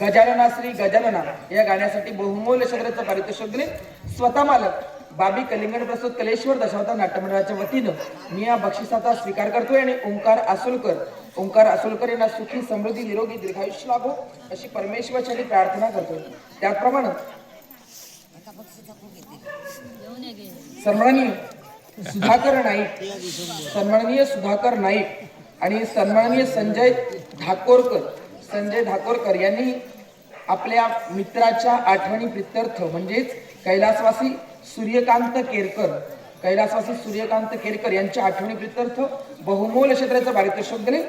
गजानना श्री गजानना या गाण्यासाठी बहुमोल शब्दाचं पारितोषिक दिले स्वतः मालक बाबी कलिंगड प्रस्तुत कलेश्वर दशावतार नाट्यमंडळाच्या वतीनं मी या बक्षिसाचा स्वीकार करतोय आणि ओंकार आसोलकर यांना सुखी समृद्धी निरोगी दीर्घायुष्य लाभो अशी परमेश्वराची प्रार्थना करतोय। त्याचप्रमाणे सन्माननीय सुधाकर नाईक आणि सन्माननीय संजय धाकोरकर यांनी आपल्या मित्राच्या आठवणी प्रित्यर्थ म्हणजेच कैलासवासी सूर्यकांत केरकर यांच्या आठवणी प्रित्यर्थ बहुमोल क्षेत्राचं पारितोषिक दिले।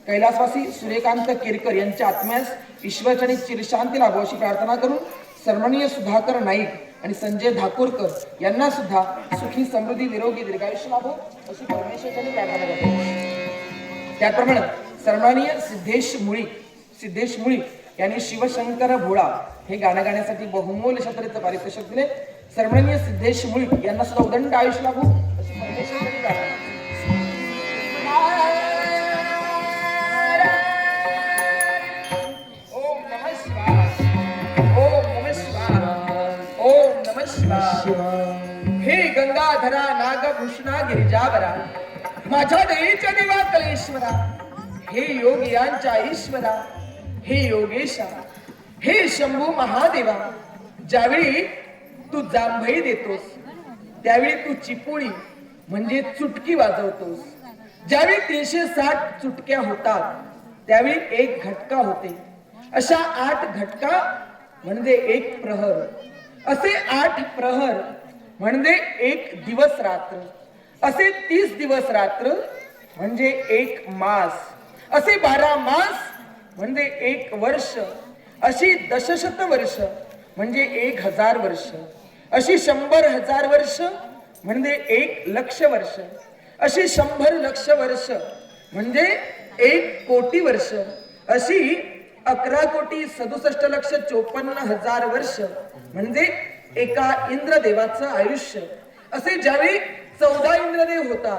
कैलासवासी सूर्यकांत केरकर यांच्या आत्म्यास ईश्वरचरणी चिरशांती लाभो अशी प्रार्थना करून सन्माननीय सुधाकर नाईक आणि संजय धाकोरकर यांना सुद्धा सुखी समृद्धी निरोगी दीर्घायुष्य लाभो अशी परमेश्वराची प्रार्थना करतो। त्याप्रमाणे सन्माननीय सिद्धेश मुळी यांनी शिवशंकर भोळा हे गाणं गाण्यासाठी बहुमोल क्षेत्राचं पारितोषिक दिले। सन्माननीय सिद्धेश मुळी यांना सुद्धा उदंड आयुष्य लाभो अशी परमेश्वराची प्रार्थना। हे गंगाधरा नागभूषणा गिरिजावरा माझ्या देवीच्या देवा कलेश्वरा हे योगियांच्या ईश्वरा हे योगेशा हे शंभू महादेवा ज्यावेळी तू जांभई देतोस त्यावेळी तू चिपुळी म्हणजे चुटकी वाजवतोस। ज्यावेळी 360 चुटक्या होतात त्यावेळी एक घटका होते। अशा 8 घटका म्हणजे एक प्रहर, असे 8 प्रहर म्हणजे एक दिवस रात्र, असे 30 दिवस रात्र म्हणजे एक मास, असे 12 मास म्हणजे एक वर्ष, अशी दशशत वर्ष म्हणजे 1000 वर्ष, अशी 100,000 वर्ष म्हणजे 1,00,000 वर्ष, अशी 100,00,000 वर्ष म्हणजे 1,00,00,000 वर्ष, अशी 11,67,54,000 वर्ष म्हणजे एका इंद्रदेवाचं आयुष्य। असे ज्यावेळी 14 इंद्रदेव होता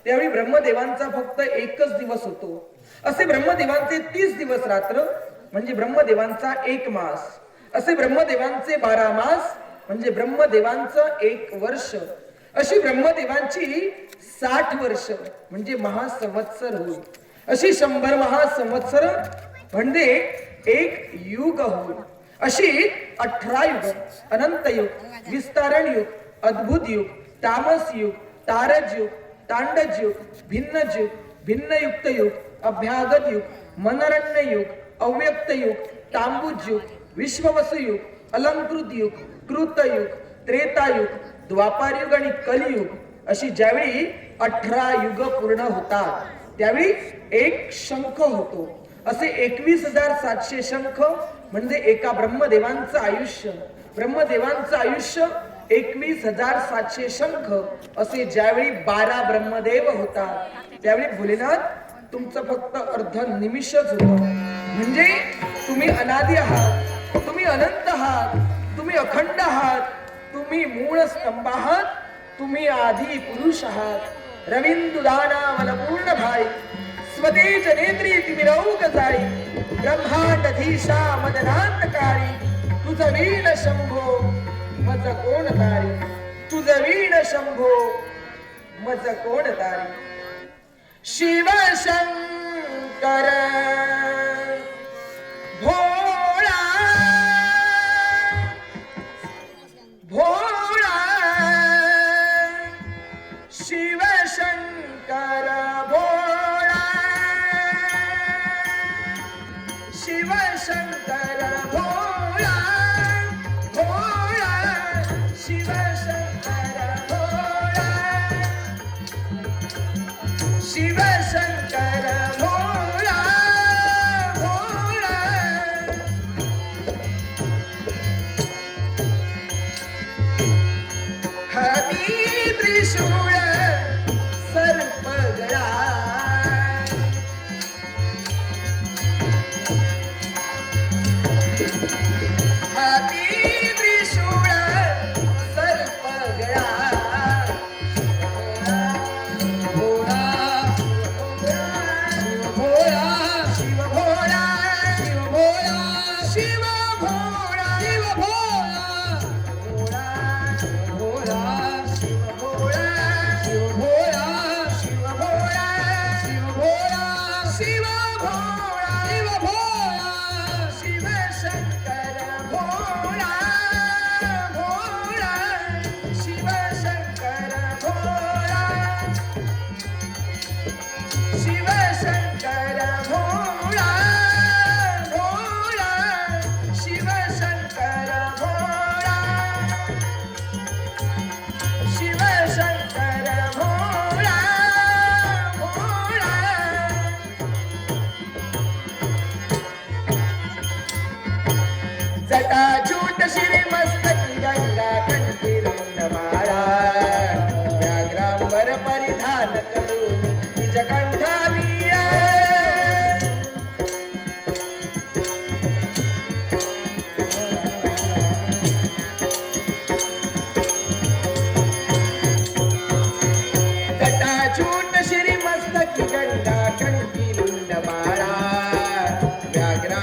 त्यावेळी ब्रह्मदेवांचा फक्त एकच दिवस होतो। असे ब्रह्मदेवांचे 30 दिवस रात्र म्हणजे ब्रह्मदेवांचा 1 मास, असे ब्रह्मदेवांचे 12 मास म्हणजे ब्रह्मदेवांचं 1 वर्ष, अशी ब्रह्मदेवांची 60 वर्ष म्हणजे महासंवत्सर होईल, अशी 100 महासंवत्सर म्हणजे 1 युग होईल, अशी 18 युग, अनंत युग, विस्तारण युग, अद्भुत युग, तामस युग, तारज युग, तांडज युग, भिन्न युक्त युग, अभ्यागत युग, मनरण्य युग, अव्यक्त युग, तांबुज युग, विश्ववसु युग, अलंकृत युग, कृत युग, त्रेता युग, द्वापार युग आणि कलियुग, अशी ज्यावेळी 18 युग पूर्ण होतात त्यावेळी एक शंख होतो। असे 21,700 शंख म्हणजे एका ब्रह्मदेवांचं आयुष्य, ब्रह्मदेवांचं आयुष्य 21,700 शंख, असे ज्यावेळी 12 ब्रह्मदेव होतात त्यावेळी भोलेनाथ तुमचं फक्त अर्ध निमिषच होतं। म्हणजे तुम्ही अनादी आहात, तुम्ही अनंत आहात, तुम्ही अखंड आहात, तुम्ही मूळ स्तंभ आहात, तुम्ही आधी पुरुष आहात। रविंदुदाना मलपूर्ण भाई स्वतेज नेत्री तिमिरौक जाई ब्रह्मांडधीशा मदनांतकारी तुझ वीण शंभो मज कोण तारी, तुझ वीण शंभो मज कोण तारी। शिव शंकर भोळा भोळा शिव शंकर भोळा शिव शंकर भोळा भोळा शिव शंकर भोळा शिव शंकर भोळा भोळा। हमी त्रिशूळ सर्पगळा व्याघ्रा